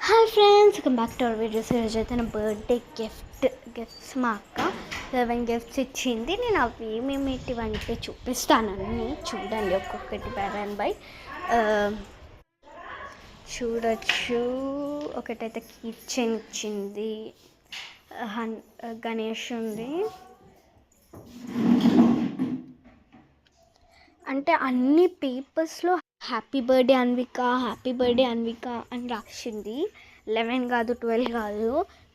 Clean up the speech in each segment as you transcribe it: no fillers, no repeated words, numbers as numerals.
Hi friends, welcome back to our videos. ఈరోజు అయితే నా బర్త్డే గిఫ్ట్స్ మా అక్క 11 గిఫ్ట్స్ ఇచ్చింది. నేను అవి ఏమేమిటివంటే చూపిస్తానని చూడండి, ఒక్కొక్కటి బై చూడొచ్చు. ఒకటైతే కిచెన్ ఇచ్చింది, గణేష్ ఉంది. అంటే అన్ని పేపర్స్లో హ్యాపీ బర్త్డే అన్విక అని రాసింది. 11 కాదు, 12 కాదు,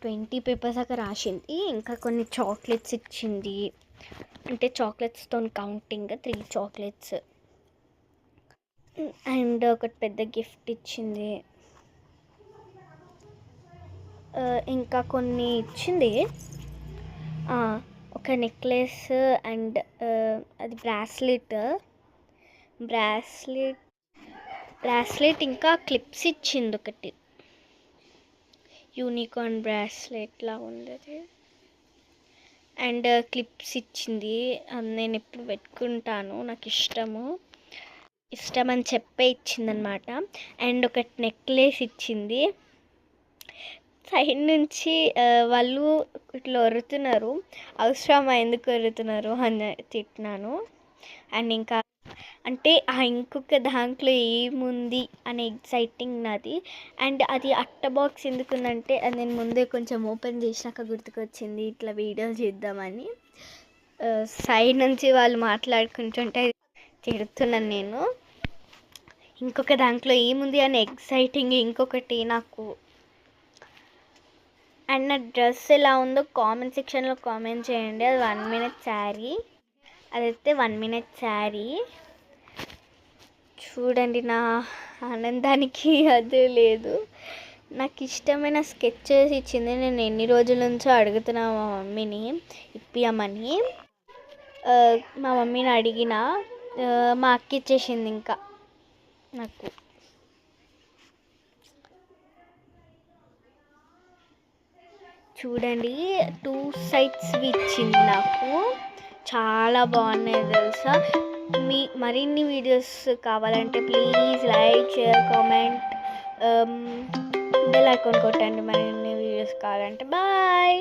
20 పేపర్స్ దాకా రాసింది. ఇంకా కొన్ని చాక్లెట్స్ ఇచ్చింది, అంటే చాక్లెట్స్తో కౌంటింగ్ 3 చాక్లెట్స్. అండ్ ఒకటి పెద్ద గిఫ్ట్ ఇచ్చింది. ఇంకా కొన్ని ఇచ్చింది, ఒక నెక్లెస్ అండ్ అది బ్రాస్లెట్ ఇంకా క్లిప్స్ ఇచ్చింది. ఒకటి యూనికార్న్ బ్రాస్లెట్లా ఉంది అది. అండ్ క్లిప్స్ ఇచ్చింది, అది నేను ఎప్పుడు పెట్టుకుంటాను, నాకు ఇష్టం అని చెప్పే ఇచ్చిందనమాట. అండ్ ఒకటి నెక్లెస్ ఇచ్చింది. సైడ్ నుంచి వాళ్ళు ఇట్లా ఒరుతున్నారు, అవసరమా ఎందుకు ఒరుతున్నారు అని తిట్టినాను. అండ్ ఇంకా అంటే ఇంకొక దాంట్లో ఏముంది అనే ఎక్సైటింగ్ నాది. అండ్ అది అట్ట బాక్స్ ఎందుకుందంటే అది నేను ముందే కొంచెం ఓపెన్ చేసినాక గుర్తుకొచ్చింది ఇట్లా వీడియోలు చేద్దామని. సైడ్ నుంచి వాళ్ళు మాట్లాడుకుంటుంటే తిడుతున్నాను నేను. ఇంకొక దాంట్లో ఏముంది అనే ఎక్సైటింగ్ ఇంకొకటి నాకు. అండ్ నా డ్రెస్ ఎలా ఉందో కామెంట్ సెక్షన్లో కామెంట్ చేయండి. అది 1 minute శారీ, అదైతే 1 minute శారీ. చూడండి, నా ఆనందానికి అది లేదు. నాకు ఇష్టమైన స్కెచెస్ ఇచ్చింది. నేను ఎన్ని రోజుల నుంచో అడుగుతున్నా మా మమ్మీని ఇప్పియమని. మా మమ్మీని అడిగిన, మా అక్క ఇచ్చేసింది. ఇంకా నాకు చూడండి 2 sides ఇచ్చింది. నాకు చాలా బాగున్నాయి తెలుసా. మరిన్ని వీడియోస్ కావాలంటే please like, share, comment, bell icon కొట్టండి. మరిన్ని వీడియోస్ కావాలంటే. బాయ్.